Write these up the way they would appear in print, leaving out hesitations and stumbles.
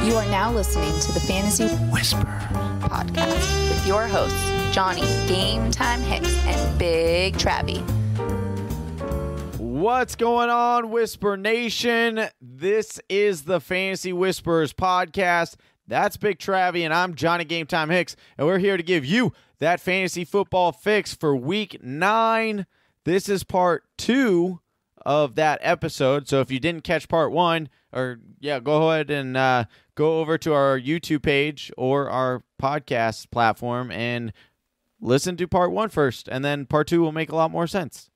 You are now listening to the Fantasy Whisper Podcast with your hosts, Johnny Game Time Hicks and Big Travie. What's going on, Whisper Nation? This is the Fantasy Whispers Podcast. That's Big Travie, and I'm Johnny Game Time Hicks, and we're here to give you that fantasy football fix for Week 9. This is part 2 of that episode, so if you didn't catch part 1, go ahead and go over to our YouTube page or our podcast platform and listen to part 1 first, and then part 2 will make a lot more sense.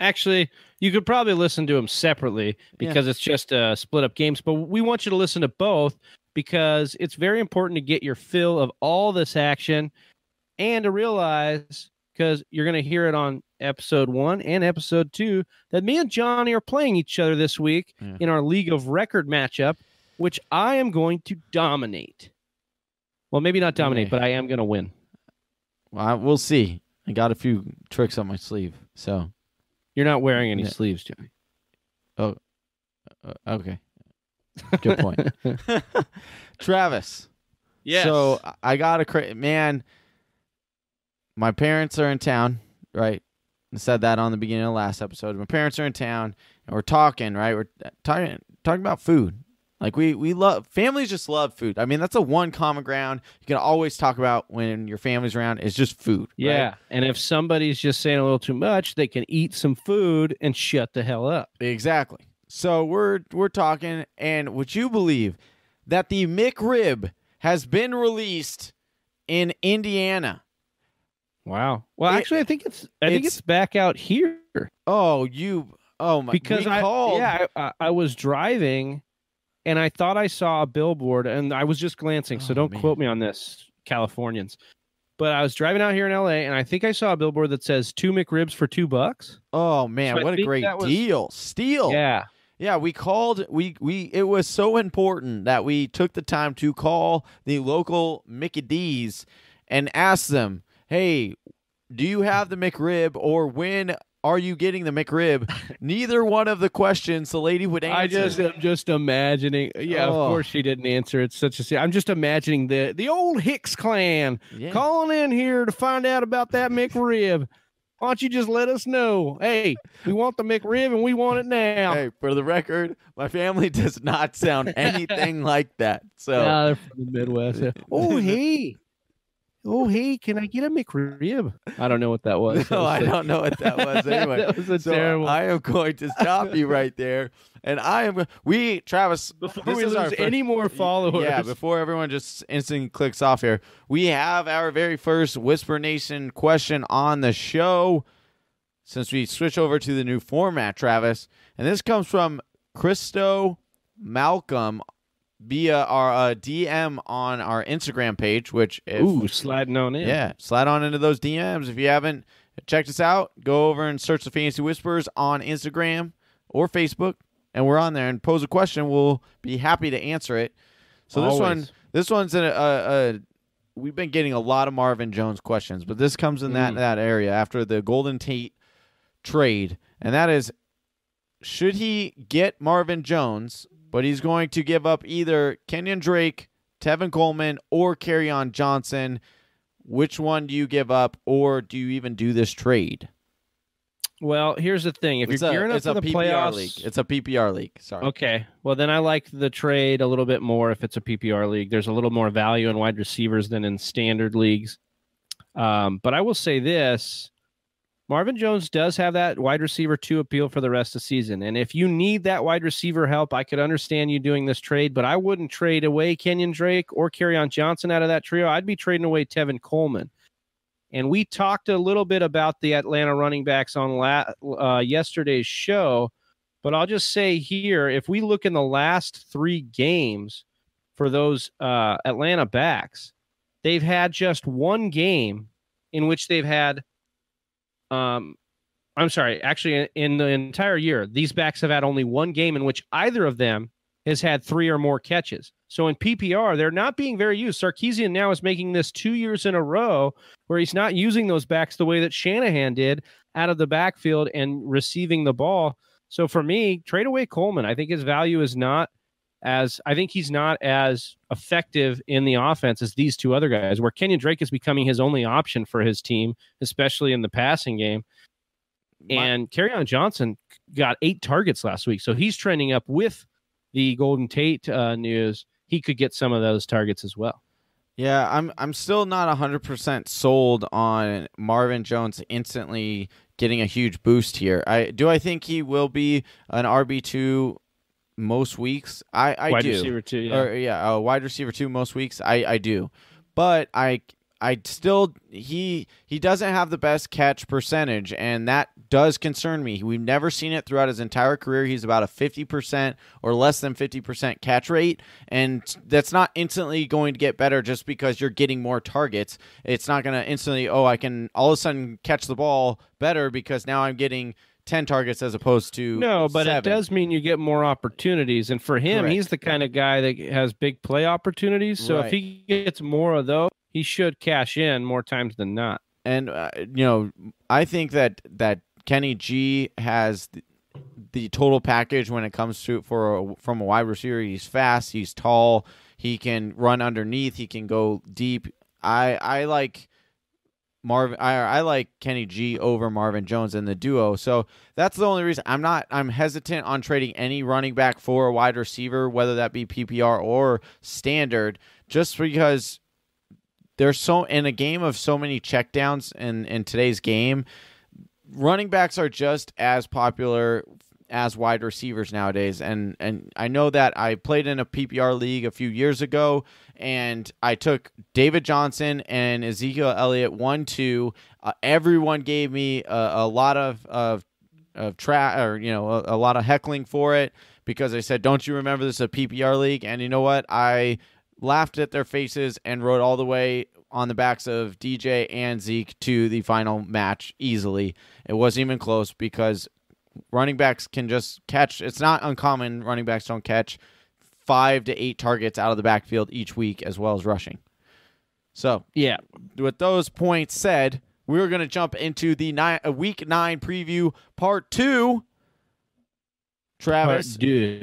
Actually, you could probably listen to them separately because it's just split up games, but we want you to listen to both because it's very important to get your fill of all this action and to realize, because you're going to hear it on episode 1 and episode 2, that me and Johnny are playing each other this week in our League of Record matchup, which I am going to dominate. Well, maybe not dominate, but I am going to win. Well, we'll see. I got a few tricks on my sleeve, so... You're not wearing any sleeves, Johnny. Oh, okay. Good point. Travis. Yes. So I got man, my parents are in town, right? I said that on the beginning of the last episode. My parents are in town, and we're talking, right? We're talking about food. Like, we love, families just love food. I mean, that's a one common ground you can always talk about when your family's around is just food. Yeah, right? And if somebody's just saying a little too much, they can eat some food and shut the hell up. Exactly. So we're talking, and would you believe that the McRib has been released in Indiana? Wow. Well, actually, I think it's back out here. Oh my! Because I was driving. And I thought I saw a billboard, and I was just glancing, so don't quote me on this, Californians. But I was driving out here in L.A., and I think I saw a billboard that says 2 McRibs for $2. Oh, man, what a great deal. Steal. Yeah. Yeah, we called, it was so important that we took the time to call the local Mickey D's and ask them, hey, do you have the McRib, or when are you getting the McRib? Neither one of the questions the lady would answer. I'm just imagining. Yeah, Of course she didn't answer. It's such a. I'm just imagining the old Hicks clan calling in here to find out about that McRib. Why don't you just let us know? Hey, we want the McRib and we want it now. Hey, for the record, my family does not sound anything like that. So they're from the Midwest. Oh, hey, can I get a McRib? I don't know what that was. No, I don't know what that was anyway. That was terrible. I am going to stop you right there. And Travis, before we lose any more followers. Yeah, before everyone just instantly clicks off here, we have our very first Whisper Nation question on the show since we switch over to the new format, Travis. And this comes from Christo Malcolm via our DM on our Instagram page, which sliding on in. Yeah, slide on into those DMs. If you haven't checked us out, go over and search the Fantasy Whispers on Instagram or Facebook, and we're on there, and pose a question. We'll be happy to answer it. So this one's in we've been getting a lot of Marvin Jones questions, but this comes in that area after the Golden Tate trade, and that is, should he get Marvin Jones, but he's going to give up either Kenyon Drake, Tevin Coleman, or Kerryon Johnson? Which one do you give up, or do you even do this trade? Well, here's the thing. If you're gearing up for the playoffs... league. It's a PPR league. Sorry. Okay. Well, then I like the trade a little bit more if it's a PPR league. There's a little more value in wide receivers than in standard leagues. But I will say this. Marvin Jones does have that wide receiver 2 appeal for the rest of the season. And if you need that wide receiver help, I could understand you doing this trade, but I wouldn't trade away Kenyon Drake or Kerryon Johnson out of that trio. I'd be trading away Tevin Coleman. And we talked a little bit about the Atlanta running backs on yesterday's show, but I'll just say here, if we look in the last 3 games for those Atlanta backs, they've had just one game in which they've had actually, in the entire year, these backs have had only one game in which either of them has had 3 or more catches. So in PPR, they're not being very used. Sarkisian now is making this 2 years in a row where he's not using those backs the way that Shanahan did out of the backfield and receiving the ball. So for me, trade away Coleman. I think his value is not as I think he's not as effective in the offense as these two other guys, where Kenyon Drake is becoming his only option for his team, especially in the passing game. And Kerryon Johnson got 8 targets last week, so he's trending up with the Golden Tate news. He could get some of those targets as well. Yeah, I'm still not 100% sold on Marvin Jones instantly getting a huge boost here. I think he will be an RB2 most weeks. I wide do. Receiver 2, yeah. Or wide receiver 2 most weeks. I do. But I still he doesn't have the best catch percentage, and that does concern me. We've never seen it throughout his entire career. He's about a 50% or less than 50% catch rate, and that's not instantly going to get better just because you're getting more targets. It's not going to instantly, I can all of a sudden catch the ball better because now I'm getting 10 targets as opposed to No, but 7. It does mean you get more opportunities. And for him, Correct. He's the kind of guy that has big play opportunities. So Right. if he gets more of those, he should cash in more times than not. And, I think that Kenny G has the total package when it comes to from a wide receiver. He's fast, he's tall, he can run underneath, he can go deep. I like Marvin. I like Kenny G over Marvin Jones in the duo. So that's the only reason I'm hesitant on trading any running back for a wide receiver, whether that be PPR or standard, just because there's in a game of so many checkdowns in today's game. Running backs are just as popular as wide receivers nowadays. And I know that I played in a PPR league a few years ago, and I took David Johnson and Ezekiel Elliott 1-2. Everyone gave me a lot of a lot of heckling for it because I said, "Don't you remember this is a PPR league?" And you know what? I laughed at their faces and rode all the way on the backs of DJ and Zeke to the final match easily. It wasn't even close because running backs can just catch. It's not uncommon running backs don't catch 5 to 8 targets out of the backfield each week as well as rushing. So, yeah, with those points said, we're going to jump into the week 9 preview part 2. Travis,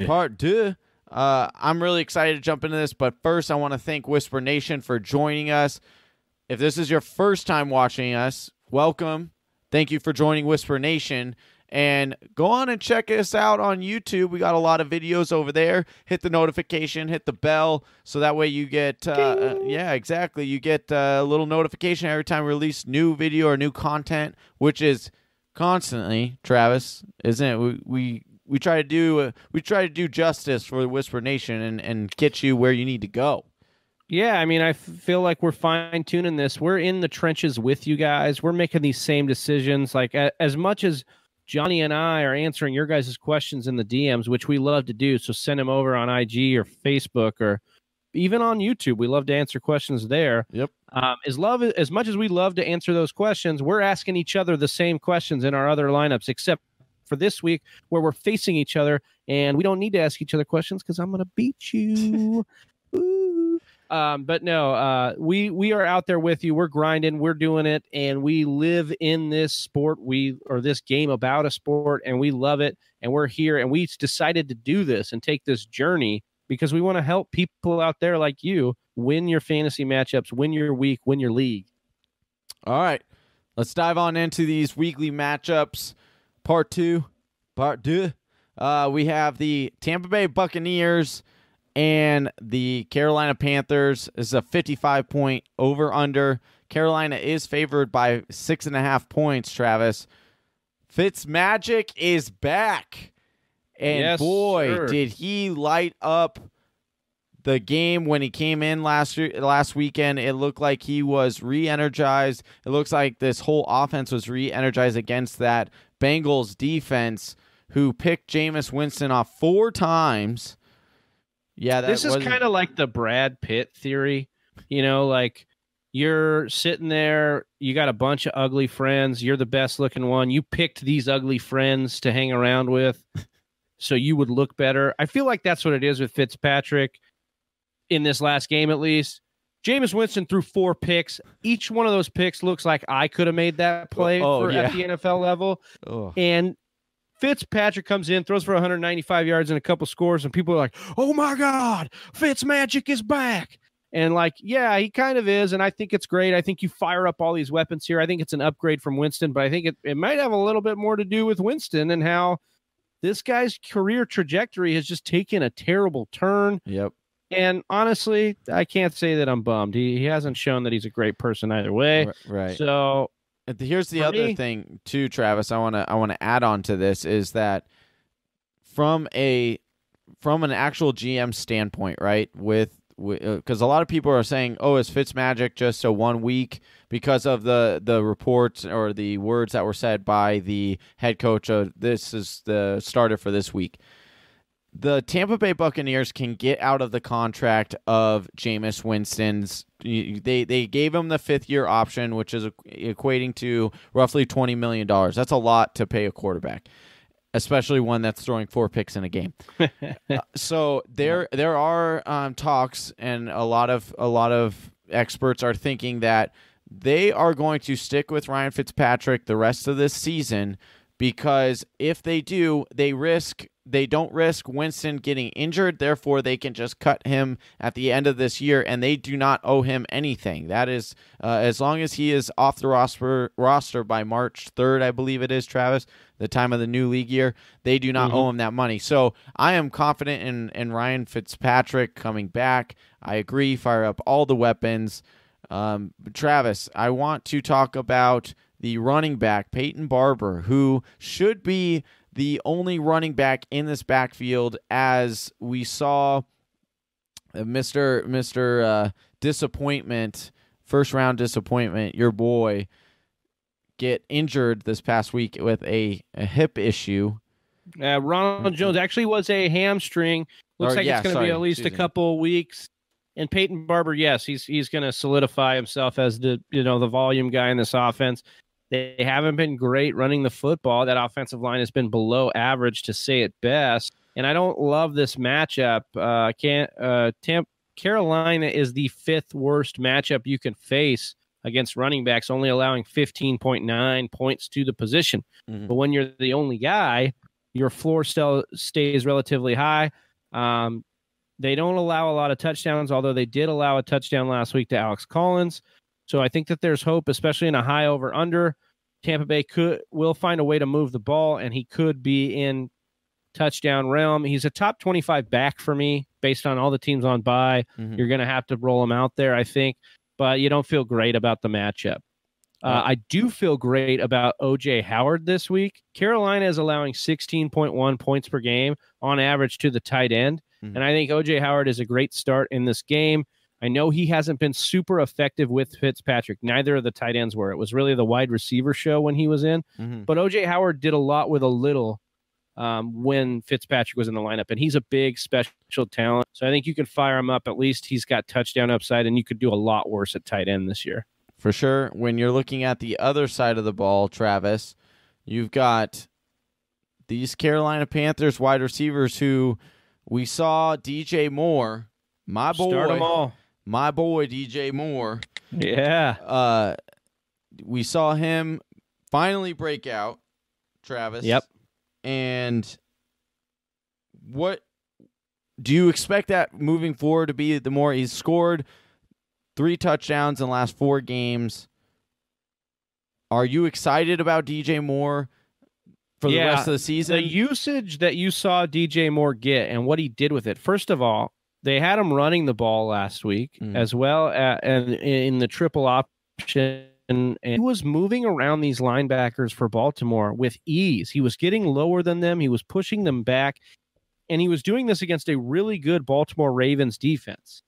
part 2. I'm really excited to jump into this, but first I want to thank Whisper Nation for joining us. If this is your first time watching us, welcome. Thank you for joining Whisper Nation. And go on and check us out on YouTube. We got a lot of videos over there. Hit the notification, hit the bell, so that way you get, you get a little notification every time we release new video or new content, which is constantly, Travis, isn't it? We try to do justice for the Whisper Nation and get you where you need to go. Yeah, I mean, I feel like we're fine-tuning this. We're in the trenches with you guys. We're making these same decisions. Like, as much as Johnny and I are answering your guys' questions in the DMs, which we love to do, so send them over on IG or Facebook or even on YouTube. We love to answer questions there. Yep. As much as we love to answer those questions, we're asking each other the same questions in our other lineups, except for this week where we're facing each other, and we don't need to ask each other questions because I'm going to beat you. But no, we are out there with you. We're grinding, we're doing it, and we live in this sport, this game about a sport, and we love it. And we're here, and we decided to do this and take this journey because we want to help people out there like you win your fantasy matchups, win your week, win your league. All right, let's dive on into these weekly matchups. Part 2. We have the Tampa Bay Buccaneers and the Carolina Panthers. This is a 55-point over-under. Carolina is favored by 6.5 points, Travis. Fitzmagic is back. And yes, boy, sir. Did he light up the game when he came in last weekend. It looked like he was re-energized. It looks like this whole offense was re-energized against that Bengals defense who picked Jameis Winston off 4 times. Yeah, this is kind of like the Brad Pitt theory. Like you're sitting there, you got a bunch of ugly friends, you're the best looking one. You picked these ugly friends to hang around with so you would look better. I feel like that's what it is with Fitzpatrick in this last game, at least. Jameis Winston threw 4 picks. Each one of those picks looks like I could have made that play at the NFL level. Oh. And Fitzpatrick comes in, throws for 195 yards and a couple scores, and people are like, oh my God, Fitzmagic is back. And like, yeah, he kind of is. And I think it's great. I think you fire up all these weapons here. I think it's an upgrade from Winston, but I think it might have a little bit more to do with Winston and how this guy's career trajectory has just taken a terrible turn. Yep. And honestly, I can't say that I'm bummed. He hasn't shown that he's a great person either way. Right. So here's the other thing too, Travis. I want to add on to this is that from an actual GM standpoint, right? Because a lot of people are saying, "Oh, is Fitzmagic just a 1 week?" Because of the reports or the words that were said by the head coach of this is the starter for this week. The Tampa Bay Buccaneers can get out of the contract of Jameis Winston's. They gave him the 5th-year option, which is equating to roughly $20 million. That's a lot to pay a quarterback, especially one that's throwing 4 picks in a game. So there are talks, and a lot of experts are thinking that they are going to stick with Ryan Fitzpatrick the rest of this season, because if they do, they don't risk Winston getting injured. Therefore, they can just cut him at the end of this year, and they do not owe him anything. That is, as long as he is off the roster by March 3rd, I believe it is, Travis, the time of the new league year, they do not owe him that money. So I am confident in Ryan Fitzpatrick coming back. I agree, fire up all the weapons. Travis, I want to talk about the running back, Peyton Barber, who should be the only running back in this backfield, as we saw Mr. Disappointment, first-round disappointment, your boy, get injured this past week with a hip issue. Ronald Jones actually was a hamstring. Looks like it's going to be at least a couple weeks. And Peyton Barber, yes, he's going to solidify himself as the volume guy in this offense. They haven't been great running the football. That offensive line has been below average, to say it best. And I don't love this matchup. Carolina is the 5th worst matchup you can face against running backs, only allowing 15.9 points to the position. Mm-hmm. But when you're the only guy, your floor still stays relatively high. They don't allow a lot of touchdowns, although they did allow a touchdown last week to Alex Collins. So I think that there's hope, especially in a high over-under. Tampa Bay will find a way to move the ball, and he could be in touchdown realm. He's a top 25 back for me based on all the teams on bye. Mm-hmm. You're going to have to roll him out there, I think, but you don't feel great about the matchup. I do feel great about O.J. Howard this week. Carolina is allowing 16.1 points per game on average to the tight end, and I think O.J. Howard is a great start in this game. I know he hasn't been super effective with Fitzpatrick. Neither of the tight ends were. It was really the wide receiver show when he was in. Mm-hmm. But O.J. Howard did a lot with a little when Fitzpatrick was in the lineup, and he's a big special talent. So I think you can fire him up. At least he's got touchdown upside, and you could do a lot worse at tight end this year. For sure. When you're looking at the other side of the ball, Travis, you've got these Carolina Panthers wide receivers who we saw DJ Moore, my boy. Start them all. My boy, DJ Moore. Yeah. We saw him finally break out, Travis. Yep. And what do you expect that moving forward to be? The more he's scored 3 touchdowns in the last 4 games. Are you excited about DJ Moore for the rest of the season? The usage that you saw DJ Moore get and what he did with it. First of all, they had him running the ball last week as well, and in the triple option, and he was moving around these linebackers for Baltimore with ease. He was getting lower than them. He was pushing them back, and he was doing this against a really good Baltimore Ravens defense.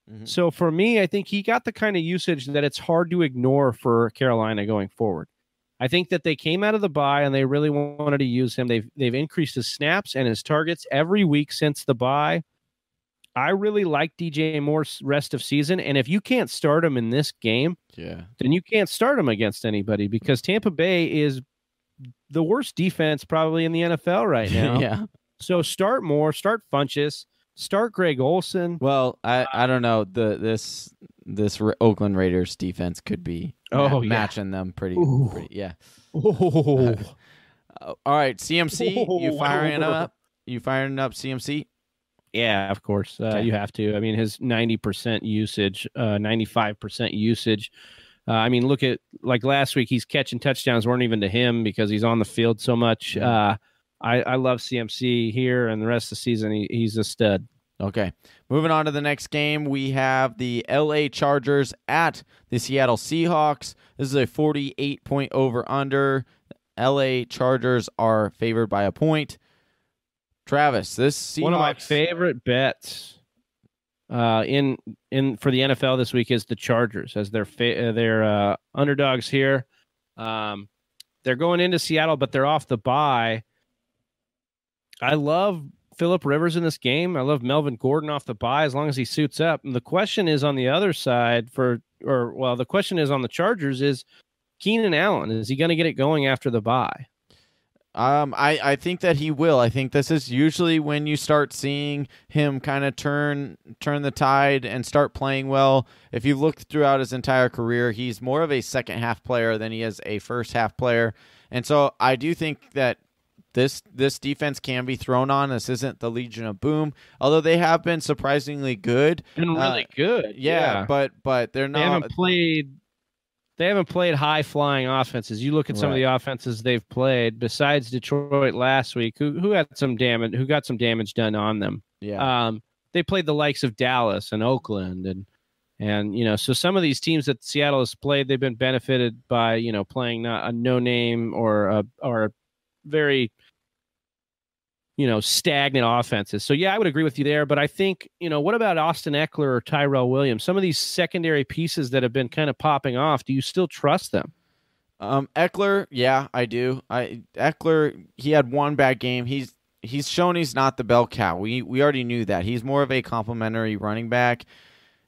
Mm-hmm. So for me, I think he got the kind of usage that it's hard to ignore for Carolina going forward. I think that they came out of the bye and they really wanted to use him. They've increased his snaps and his targets every week since the bye. I really like DJ Moore's rest of season, and if you can't start him in this game, then you can't start him against anybody, because Tampa Bay is the worst defense probably in the NFL right now. Yeah. So start Moore, start Funchess, start Greg Olsen. Well, I don't know. This Oakland Raiders defense could be matching them pretty. Yeah. All right, CMC, you firing up? You firing up CMC? Yeah, of course. Okay. You have to. I mean, his 90% usage, 95% usage. I mean, look at like last week, he's catching touchdowns weren't even to him because he's on the field so much. I love CMC here, and the rest of the season, he's a stud. Okay. Moving on to the next game, we have the LA Chargers at the Seattle Seahawks. This is a 48-point over-under. LA Chargers are favored by a point. Travis, this Seahawks... One of my favorite bets in for the NFL this week is the Chargers as they're underdogs here. They're going into Seattle, but they're off the bye. I love Phillip Rivers in this game. I love Melvin Gordon off the bye as long as he suits up. And the question is on the other side the question is on the Chargers is Keenan Allen. Is he going to get it going after the bye? I think that he will. I think this is usually when you start seeing him kind of turn the tide and start playing well. If you look throughout his entire career, he's more of a second half player than he is a first half player. And so I do think that this defense can be thrown on. This isn't the Legion of Boom, although they have been surprisingly good. Been really good. Yeah, but they're not. They haven't played high-flying offenses. You look at some of the offenses they've played, besides Detroit last week, who got some damage done on them. Yeah. They played the likes of Dallas and Oakland, and so some of these teams that Seattle has played, they've been benefited by playing not a no-name or a very stagnant offenses. So, yeah, I would agree with you there. But I think, what about Austin Eckler or Tyrell Williams? Some of these secondary pieces that have been kind of popping off, do you still trust them? Eckler, yeah, I do. Eckler, he had one bad game. He's shown he's not the bell cow. We already knew that. He's more of a complimentary running back.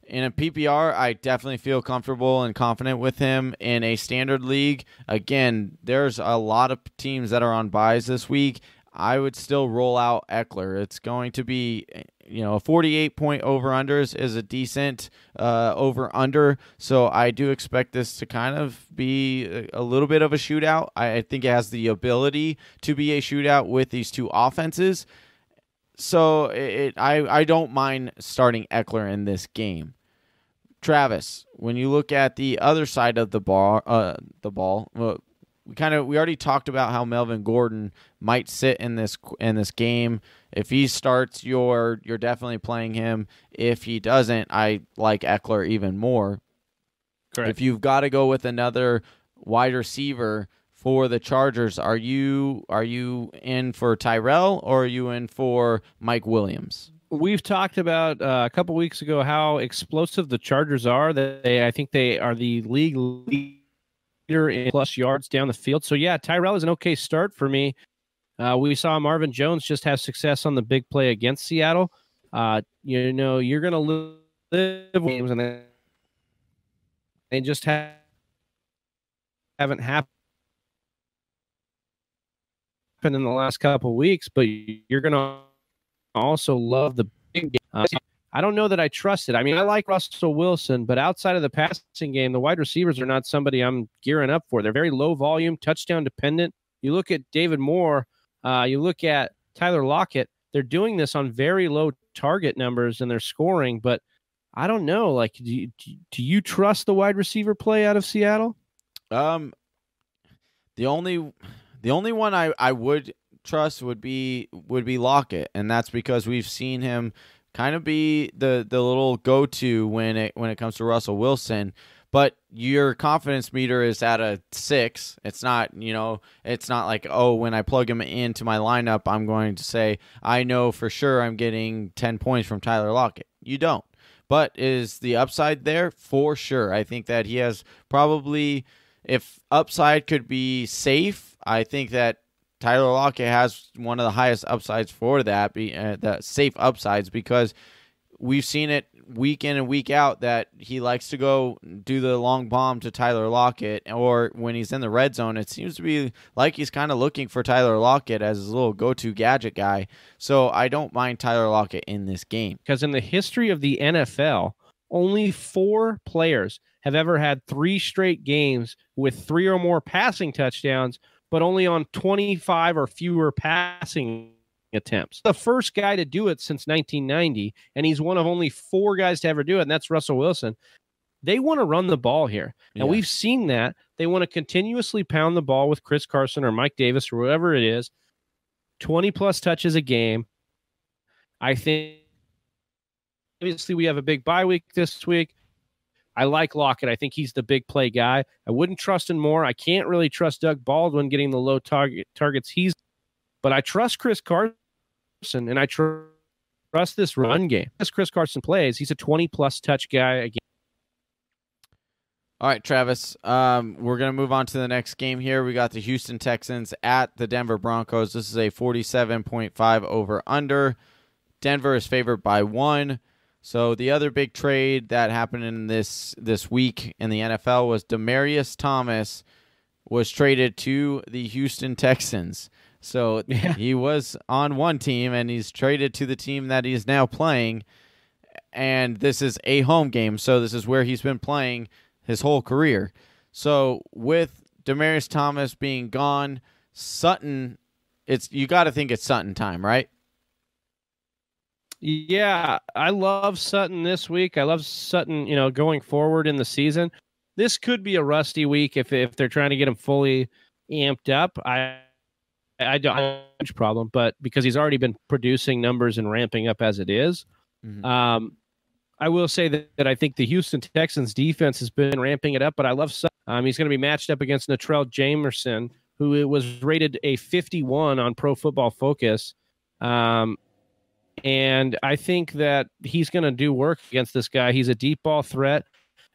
In a PPR, I definitely feel comfortable and confident with him. In a standard league, again, there's a lot of teams that are on buys this week. I would still roll out Eckler. It's going to be, a 48-point over-under is a decent over-under. So I do expect this to kind of be a little bit of a shootout. I think it has the ability to be a shootout with these two offenses. So I don't mind starting Eckler in this game. Travis, when you look at the other side of the ball, we already talked about how Melvin Gordon might sit in this game. If he starts, you're definitely playing him. If he doesn't, I like Eckler even more. Correct. If you've got to go with another wide receiver for the Chargers, are you in for Tyrell or are you in for Mike Williams? We've talked about a couple weeks ago how explosive the Chargers are. I think they are the league leader in plus yards down the field. So, yeah, Tyrell is an okay start for me. We saw Marvin Jones just have success on the big play against Seattle. You're going to live games, and they just haven't happened in the last couple of weeks, but you're going to also love the big game. I don't know that I trust it. I mean, I like Russell Wilson, but outside of the passing game, the wide receivers are not somebody I'm gearing up for. They're very low volume, touchdown dependent. You look at David Moore, you look at Tyler Lockett, they're doing this on very low target numbers and they're scoring, but I don't know. Like, do you trust the wide receiver play out of Seattle? The only one I would trust would be Lockett, and that's because we've seen him kind of be the little go-to when it comes to Russell Wilson. But your confidence meter is at a 6. It's not like, when I plug him into my lineup, I'm going to say I know for sure I'm getting 10 points from Tyler Lockett. You don't. But is the upside there? For sure. I think that he has probably, if upside could be safe, I think that Tyler Lockett has one of the highest upsides for that, the safe upsides, because we've seen it week in and week out that he likes to go do the long bomb to Tyler Lockett, or when he's in the red zone, it seems to be like he's kind of looking for Tyler Lockett as his little go-to gadget guy. So I don't mind Tyler Lockett in this game. Because in the history of the NFL, only 4 players have ever had 3 straight games with 3 or more passing touchdowns but only on 25 or fewer passing attempts. The first guy to do it since 1990, and he's one of only 4 guys to ever do it, and that's Russell Wilson. They want to run the ball here, and we've seen that. They want to continuously pound the ball with Chris Carson or Mike Davis or whoever it is, 20-plus touches a game. I think, obviously, we have a big bye week this week. I like Lockett. I think he's the big play guy. I wouldn't trust him more. I can't really trust Doug Baldwin getting the low targets but I trust Chris Carson, and I trust this run game. As Chris Carson plays, he's a 20-plus touch guy again. All right, Travis, we're going to move on to the next game here. We got the Houston Texans at the Denver Broncos. This is a 47.5 over-under. Denver is favored by 1. So the other big trade that happened in this week in the NFL was Demaryius Thomas was traded to the Houston Texans. So he was on one team, and he's traded to the team that he's now playing. And this is a home game, so this is where he's been playing his whole career. So with Demaryius Thomas being gone, Sutton, you got to think it's Sutton time, right? Yeah, I love Sutton this week. I love Sutton, going forward in the season. This could be a rusty week if they're trying to get him fully amped up. I don't have a huge problem, but because he's already been producing numbers and ramping up as it is. Mm-hmm. I will say that I think the Houston Texans defense has been ramping it up, but I love Sutton. He's going to be matched up against Natrell Jamerson, who was rated a 51 on Pro Football Focus. And I think that he's going to do work against this guy. He's a deep ball threat,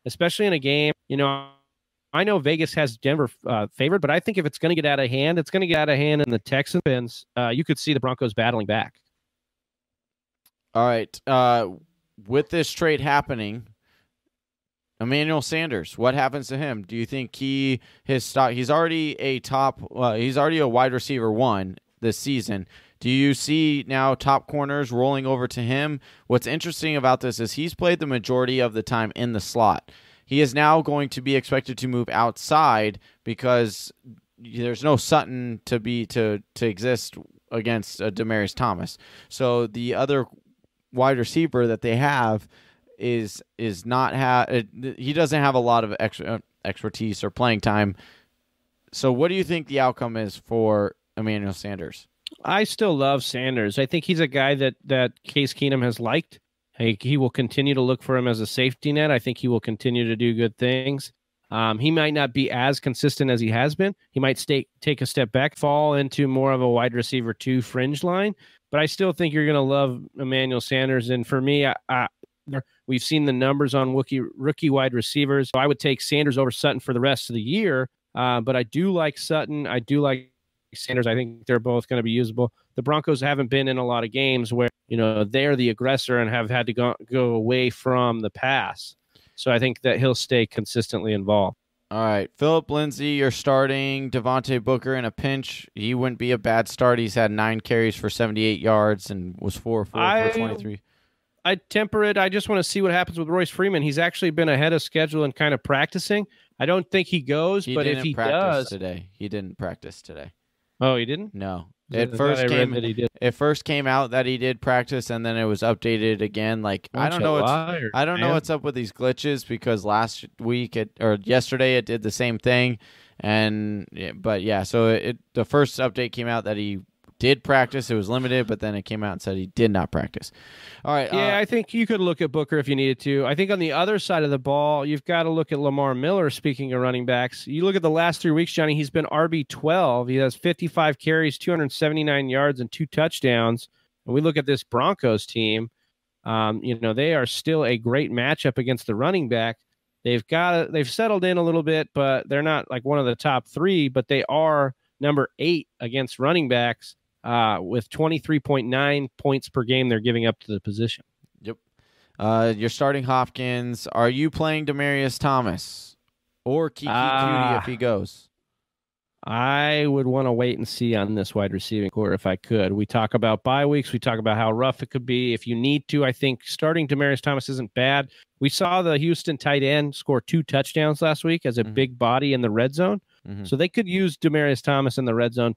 especially in a game. I know Vegas has Denver favored, but I think if it's going to get out of hand, it's going to get out of hand in the Texans. You could see the Broncos battling back. All right. With this trade happening, Emmanuel Sanders, what happens to him? Do you think his stock? He's already he's already a wide receiver 1 this season. Do you see now top corners rolling over to him? What's interesting about this is he's played the majority of the time in the slot. He is now going to be expected to move outside because there's no Sutton to exist against Demaryius Thomas. So the other wide receiver that they have is not he doesn't have a lot of expertise or playing time. So what do you think the outcome is for Emmanuel Sanders? I still love Sanders. I think he's a guy that Case Keenum has liked. He will continue to look for him as a safety net. I think he will continue to do good things. He might not be as consistent as he has been. He might take a step back, fall into more of a wide receiver 2 fringe line. But I still think you're going to love Emmanuel Sanders. And for me, we've seen the numbers on rookie wide receivers. So I would take Sanders over Sutton for the rest of the year. But I do like Sutton. I do like Sanders. I think they're both going to be usable. The Broncos haven't been in a lot of games where they're the aggressor and have had to go away from the pass. So I think that he'll stay consistently involved. All right, Phillip Lindsay, you're starting Devontae Booker in a pinch. He wouldn't be a bad start. He's had 9 carries for 78 yards and was 4-4 for 23. I temper it. I just want to see what happens with Royce Freeman. He's actually been ahead of schedule and kind of practicing. I don't think he goes, but if he does today, he didn't practice today. Oh, he didn't? No. It first came out that he did practice, and then it was updated again. I don't know what's up with these glitches because last week or yesterday it did the same thing, so the first update came out that he did practice. It was limited, but then it came out and said he did not practice. All right. Yeah, I think you could look at Booker if you needed to. I think on the other side of the ball, you've got to look at Lamar Miller, speaking of running backs. You look at the last 3 weeks, Johnny, he's been RB12. He has 55 carries, 279 yards, and 2 touchdowns. And we look at this Broncos team, they are still a great matchup against the running back. They've settled in a little bit, but they're not like one of the top 3, but they are number 8 against running backs. With 23.9 points per game they're giving up to the position. Yep. You're starting Hopkins. Are you playing Demaryius Thomas or Kiki Cutie if he goes? I would want to wait and see on this wide receiving core if I could. We talk about bye weeks. We talk about how rough it could be. If you need to, I think starting Demaryius Thomas isn't bad. We saw the Houston tight end score 2 touchdowns last week as a big body in the red zone. So they could use Demaryius Thomas in the red zone,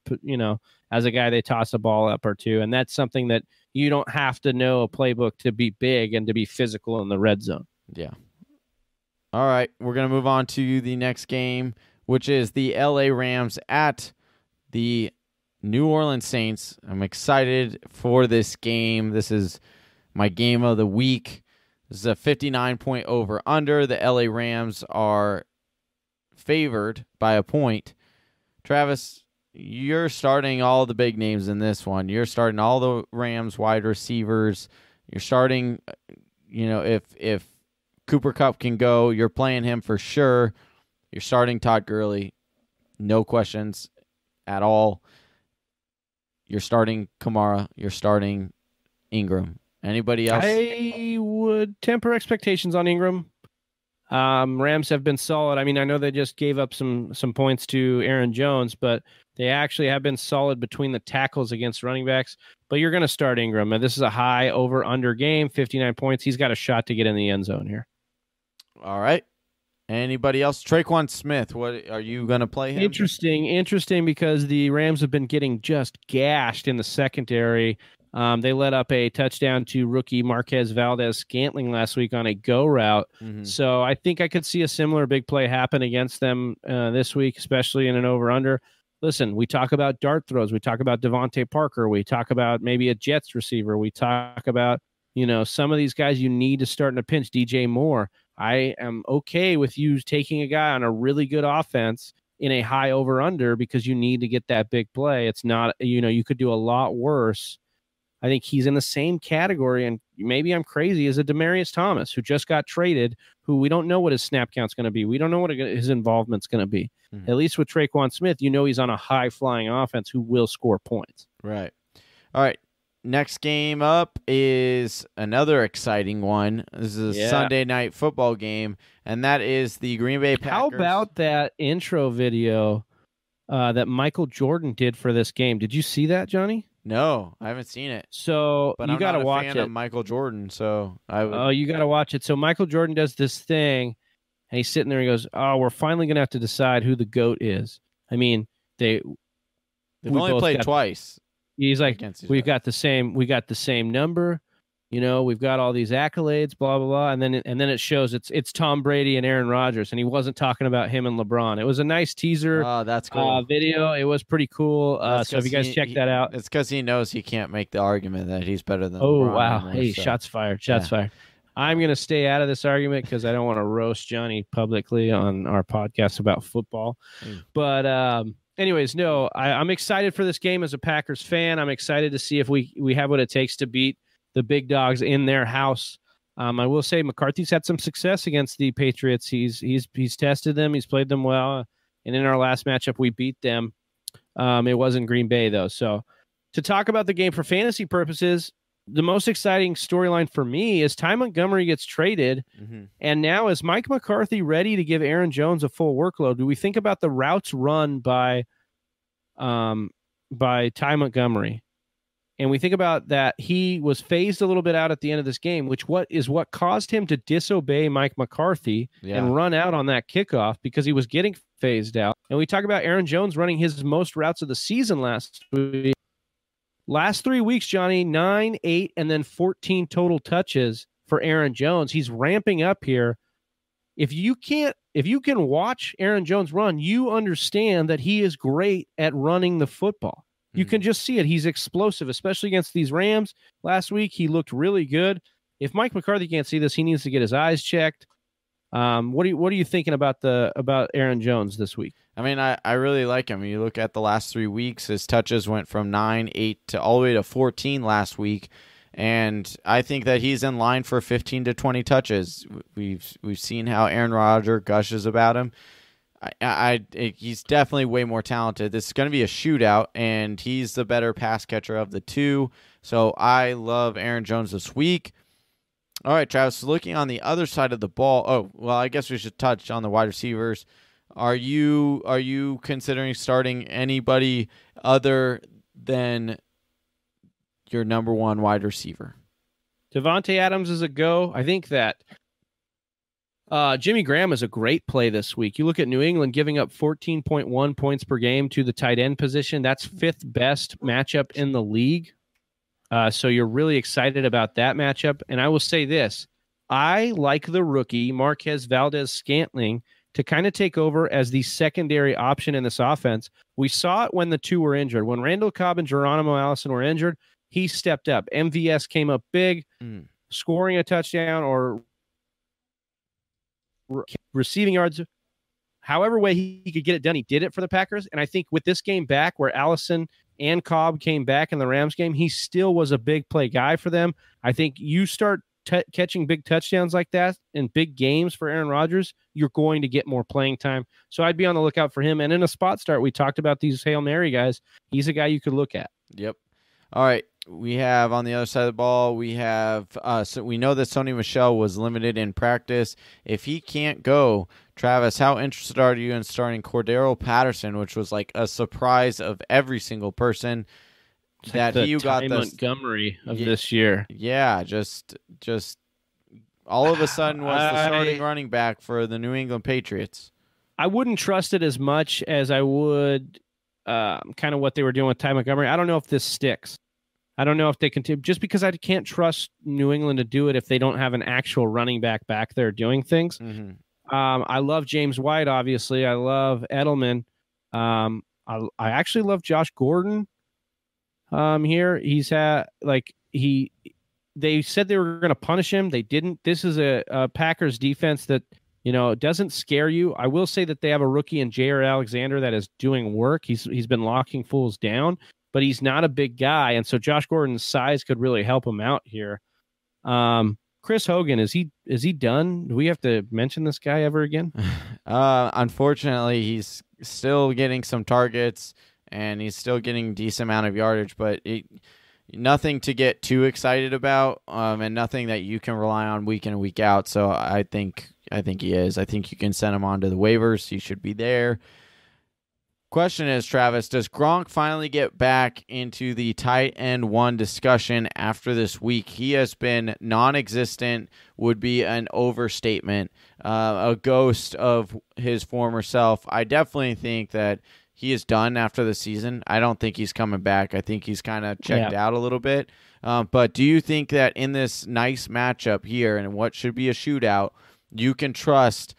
as a guy they toss a ball up or two. And that's something that you don't have to know a playbook to be big and to be physical in the red zone. Yeah. All right, we're going to move on to the next game, which is the LA Rams at the New Orleans Saints. I'm excited for this game. This is my game of the week. This is a 59-point over-under. The LA Rams are favored by a point. Travis, you're starting all the big names in this one. You're starting all the Rams wide receivers. You're starting, if Cooper Kupp can go, you're playing him for sure. You're starting Todd Gurley. No questions at all. You're starting Kamara. You're starting Ingram. Anybody else? I would temper expectations on Ingram. Rams have been solid. I mean, I know they just gave up some points to Aaron Jones, but they actually have been solid between the tackles against running backs. But you're going to start Ingram. This is a high over-under game, 59 points. He's got a shot to get in the end zone here. All right. Anybody else? Traquan Smith, what are you going to play him? Interesting because the Rams have been getting just gashed in the secondary. They let up a touchdown to rookie Marquez Valdez-Scantling last week on a go route. So I think I could see a similar big play happen against them this week, especially in an over-under. Listen, we talk about dart throws. We talk about Devontae Parker. We talk about maybe a Jets receiver. We talk about, some of these guys you need to start in a pinch. DJ Moore. I am okay with you taking a guy on a really good offense in a high over-under because you need to get that big play. It's not, you could do a lot worse. I think he's in the same category, and maybe I'm crazy, as a Demaryius Thomas, who just got traded, who we don't know what his snap count's going to be. We don't know what his involvement's going to be. At least with Traquan Smith, he's on a high-flying offense who will score points. Right. All right. Next game up is another exciting one. This is a Sunday night football game, and that is the Green Bay Packers. How about that intro video that Michael Jordan did for this game? Did you see that, Johnny? No, I haven't seen it. So but you got to watch fan it. Of Michael Jordan, so I would. Oh, you got to watch it. So Michael Jordan does this thing, and he's sitting there. He goes, "Oh, we're finally gonna have to decide who the GOAT is." I mean, they've only played twice. He's like, we got the same number, we've got all these accolades, blah blah blah, and then it shows it's Tom Brady and Aaron Rodgers, and he wasn't talking about him and LeBron. It was a nice teaser. Oh, that's cool. Video. It was pretty cool. So if you guys check that out, it's because he knows he can't make the argument that he's better than. Oh LeBron wow! anymore, Hey, shots fired! Shots fired! I'm gonna stay out of this argument because I don't want to roast Johnny publicly on our podcast about football, but. Anyways, no, I'm excited for this game as a Packers fan. I'm excited to see if we have what it takes to beat the big dogs in their house. I will say McCarthy's had some success against the Patriots. He's tested them. He's played them well. And in our last matchup, we beat them. It was in Green Bay, though. So to talk about the game for fantasy purposes, the most exciting storyline for me is Ty Montgomery gets traded. And now is Mike McCarthy ready to give Aaron Jones a full workload? Do we think about the routes run by Ty Montgomery? And we think about that he was phased a little bit out at the end of this game, which what caused him to disobey Mike McCarthy and run out on that kickoff because he was getting phased out. And we talk about Aaron Jones running his most routes of the season last week. Last 3 weeks, Johnny, 9, 8, and then 14 total touches for Aaron Jones. He's ramping up here. If you can watch Aaron Jones run, you understand that he is great at running the football. You can just see it. He's explosive, especially against these Rams. Last week, he looked really good. If Mike McCarthy can't see this, he needs to get his eyes checked. What are you thinking about Aaron Jones this week? I mean, I really like him. You look at the last 3 weeks, his touches went from 9, 8 to all the way to 14 last week, and I think that he's in line for 15 to 20 touches. We've seen how Aaron Rodgers gushes about him. He's definitely way more talented. This is going to be a shootout, and he's the better pass catcher of the two. So I love Aaron Jones this week. All right, Travis, looking on the other side of the ball. Oh, well, I guess we should touch on the wide receivers. Are you considering starting anybody other than your number one wide receiver? Devontae Adams is a go. I think that Jimmy Graham is a great play this week. You look at New England giving up 14.1 points per game to the tight end position. That's 5th best matchup in the league. So you're really excited about that matchup. And I will say this. I like the rookie, Marquez Valdez-Scantling, to kind of take over as the secondary option in this offense. We saw it when the two were injured. When Randall Cobb and Geronimo Allison were injured, he stepped up. MVS came up big, scoring a touchdown or receiving yards. However way he could get it done, he did it for the Packers. And I think with this game back, where Allison and Cobb came back in the Rams game, he still was a big play guy for them. I think you start catching big touchdowns like that in big games for Aaron Rodgers, you're going to get more playing time. So I'd be on the lookout for him. And in a spot start, we talked about these Hail Mary guys. He's a guy you could look at. Yep. All right. We have on the other side of the ball, we have so we know that Sony Michel was limited in practice. If he can't go, Travis, how interested are you in starting Cordero Patterson, which was like a surprise of every single person? It's that like he got the Montgomery of this year. Yeah, just all of a sudden was the starting running back for the New England Patriots. I wouldn't trust it as much as I would kind of what they were doing with Ty Montgomery. I don't know if this sticks. I don't know if they continue, just because I can't trust New England to do it if they don't have an actual running back there doing things. Mm-hmm. I love James White, obviously. I love Edelman. I actually love Josh Gordon. Here they said they were going to punish him. They didn't. This is a Packers defense that, doesn't scare you. I will say that they have a rookie in Jair Alexander that is doing work. He's been locking fools down, but he's not a big guy. And so Josh Gordon's size could really help him out here. Chris Hogan, is he done? Do we have to mention this guy ever again? Unfortunately, he's still getting some targets. And he's still getting a decent amount of yardage, but nothing to get too excited about, and nothing that you can rely on week in and week out. So I think he is. I think you can send him on to the waivers. He should be there. Question is, Travis, does Gronk finally get back into the tight end one discussion after this week? He has been non-existent, would be an overstatement, a ghost of his former self. I definitely think that he is done after the season. I don't think he's coming back. I think he's kind of checked out a little bit. But do you think that in this nice matchup here and what should be a shootout, you can trust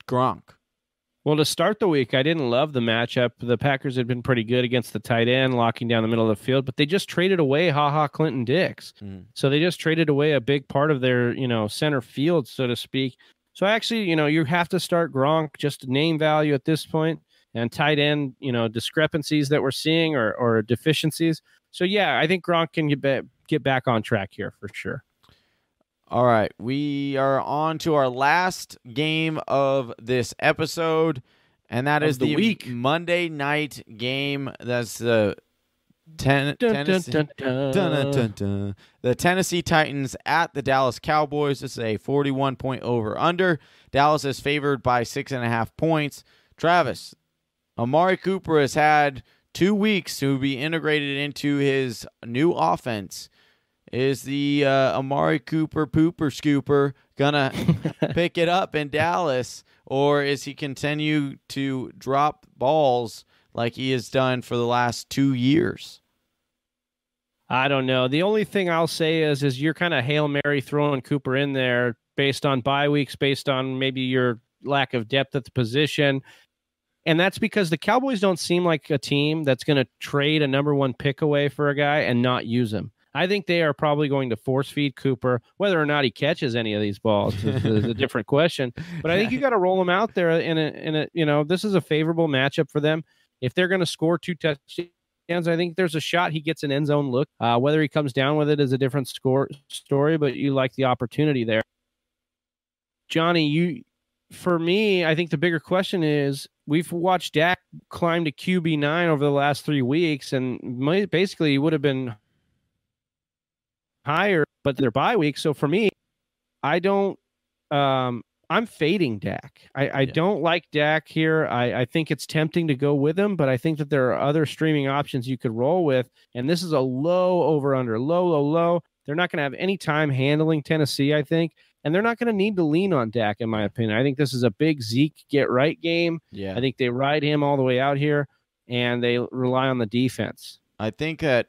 Gronk? Well, to start the week, I didn't love the matchup. The Packers had been pretty good against the tight end, locking down the middle of the field, but they just traded away Clinton Dix. So they just traded away a big part of their, center field, so to speak. So actually, you have to start Gronk, just name value at this point. And tight end, discrepancies that we're seeing or deficiencies. So, yeah, I think Gronk can get back on track here for sure. All right. We are on to our last game of this episode, and that is the week. Monday night game. That's the the Tennessee Titans at the Dallas Cowboys. This is a 41-point over-under. Dallas is favored by 6.5 points. Travis, Amari Cooper has had 2 weeks to be integrated into his new offense. Is the Amari Cooper pooper scooper gonna pick it up in Dallas, or is he continue to drop balls like he has done for the last 2 years? I don't know. The only thing I'll say is you're kind of Hail Mary throwing Cooper in there based on bye weeks, based on maybe your lack of depth at the position. And that's because the Cowboys don't seem like a team that's going to trade a number 1 pick away for a guy and not use him. I think they are probably going to force feed Cooper. Whether or not he catches any of these balls is a different question. But I think you got to roll him out there in a this is a favorable matchup for them. If they're going to score 2 touchdowns, I think there's a shot he gets an end zone look. Whether he comes down with it is a different story, but you like the opportunity there. Johnny, for me, I think the bigger question is, we've watched Dak climb to QB9 over the last 3 weeks, and basically he would have been higher, but they're bye week. So for me, I'm fading Dak. I don't like Dak here. I think it's tempting to go with him, but I think that there are other streaming options you could roll with, and this is a low over-under, low. They're not going to have any time handling Tennessee, I think, and they're not going to need to lean on Dak, in my opinion. I think this is a big Zeke get-right game. Yeah. I think they ride him all the way out here, and they rely on the defense. I think that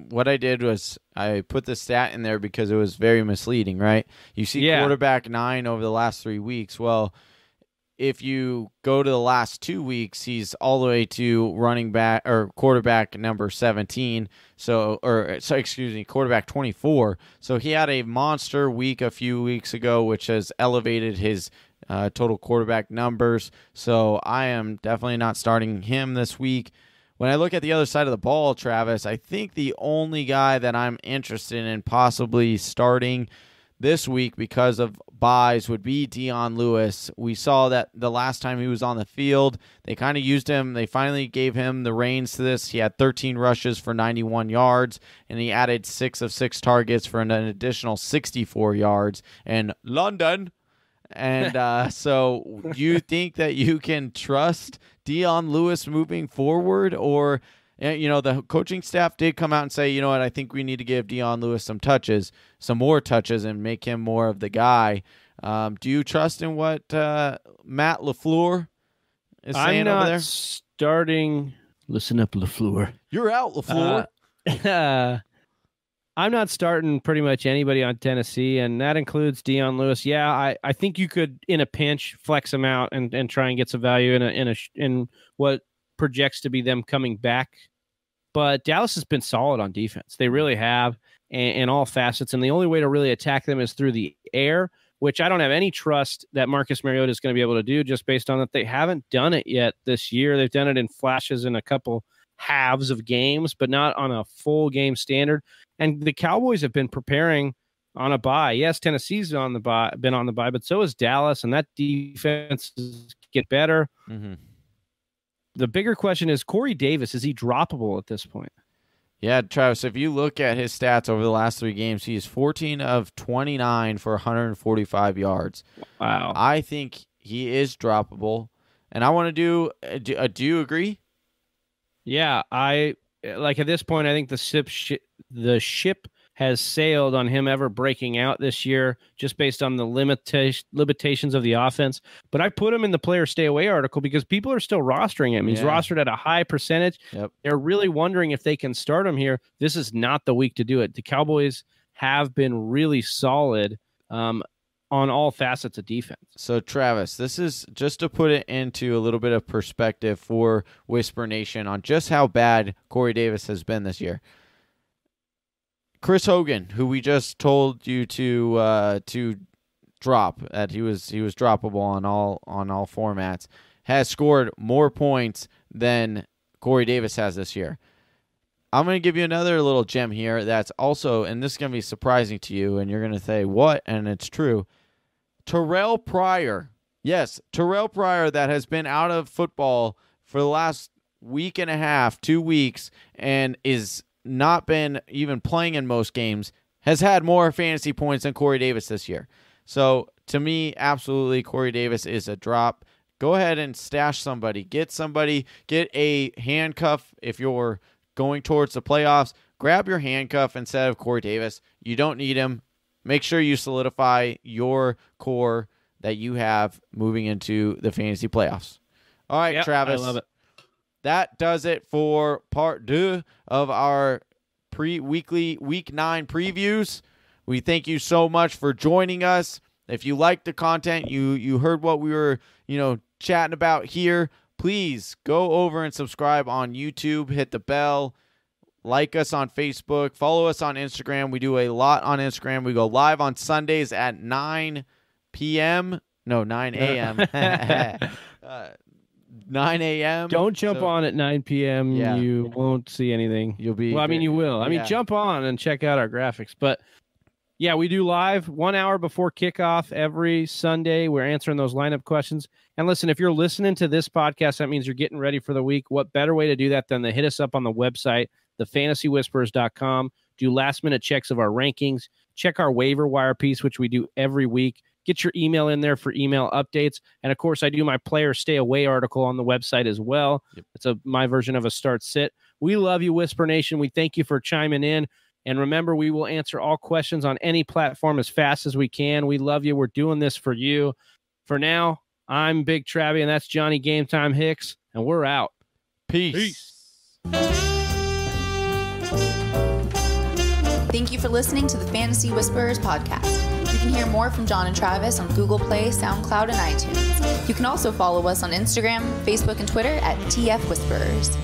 what I did was I put the stat in there because it was very misleading, right? You see quarterback 9 over the last 3 weeks. Well, if you go to the last 2 weeks, he's all the way to running back or quarterback number 17. Quarterback 24. So he had a monster week a few weeks ago, which has elevated his total quarterback numbers. So I am definitely not starting him this week. When I look at the other side of the ball, Travis, I think the only guy that I'm interested in possibly starting this week because of buys would be Dion Lewis. We saw that the last time he was on the field, they kind of used him. They finally gave him the reins to this. He had 13 rushes for 91 yards, and he added 6 of 6 targets for an additional 64 yards in London. And so you think that you can trust Dion Lewis moving forward? Or, the coaching staff did come out and say, you know what, I think we need to give Dion Lewis some more touches, and make him more of the guy. Do you trust in what Matt LaFleur is saying over there? I'm not starting. Listen up, LaFleur. You're out, LaFleur. I'm not starting pretty much anybody on Tennessee, and that includes Dion Lewis. Yeah, I think you could, in a pinch, flex him out and try and get some value in what projects to be them coming back. But Dallas has been solid on defense. They really have, in all facets, and the only way to really attack them is through the air, which I don't have any trust that Marcus Mariota is going to be able to do, just based on that they haven't done it yet this year. They've done it in flashes in a couple halves of games, but not on a full game standard. And the Cowboys have been preparing on a bye. Yes, Tennessee's been on the bye, but so is Dallas, and that defense get better. Mm-hmm. The bigger question is Corey Davis. Is he droppable at this point? Yeah, Travis, if you look at his stats over the last 3 games, he is 14 of 29 for 145 yards. Wow. I think he is droppable. And I want to do you agree? Yeah, at this point, I think the ship has sailed on him ever breaking out this year, just based on the limitations of the offense. But I put him in the player stay away article because people are still rostering him. He's rostered at a high percentage. Yep. They're really wondering if they can start him here. This is not the week to do it. The Cowboys have been really solid on all facets of defense. So, Travis, this is just to put it into a little bit of perspective for Whisper Nation on just how bad Corey Davis has been this year. Chris Hogan, who we just told you to drop, that he was droppable on all formats, has scored more points than Corey Davis has this year. I'm going to give you another little gem here that's also, and this is going to be surprising to you, and you're going to say, what? And it's true. Terrell Pryor. Yes, Terrell Pryor, that has been out of football for the last week and a half, 2 weeks, and is not been even playing in most games, has had more fantasy points than Corey Davis this year. So, to me, absolutely, Corey Davis is a drop. Go ahead and stash somebody. Get a handcuff if you're going towards the playoffs. Grab your handcuff instead of Corey Davis. You don't need him. Make sure you solidify your core that you have moving into the fantasy playoffs. All right, Travis. I love it. That does it for part 2 of our weekly Week 9 previews. We thank you so much for joining us. If you liked the content, you heard what we were, chatting about here, please go over and subscribe on YouTube, hit the bell, like us on Facebook, follow us on Instagram. We do a lot on Instagram. We go live on Sundays at 9 a.m. 9 a.m. Don't jump on at 9 p.m. Yeah. You won't see anything. You'll be. Well, I mean, you will. Jump on and check out our graphics. But yeah, we do live 1 hour before kickoff every Sunday. We're answering those lineup questions. And listen, if you're listening to this podcast, that means you're getting ready for the week. What better way to do that than to hit us up on the website, thefantasywhispers.com. Do last minute checks of our rankings. Check our waiver wire piece, which we do every week. Get your email in there for email updates. And, of course, I do my player stay away article on the website as well. Yep. It's my version of a start sit. We love you, Whisper Nation. We thank you for chiming in. And remember, we will answer all questions on any platform as fast as we can. We love you. We're doing this for you. For now, I'm Big Travie, and that's Johnny Game Time Hicks, and we're out. Peace. Thank you for listening to the Fantasy Whisperers podcast. You can hear more from John and Travis on Google Play, SoundCloud, and iTunes. You can also follow us on Instagram, Facebook, and Twitter at TF Whisperers.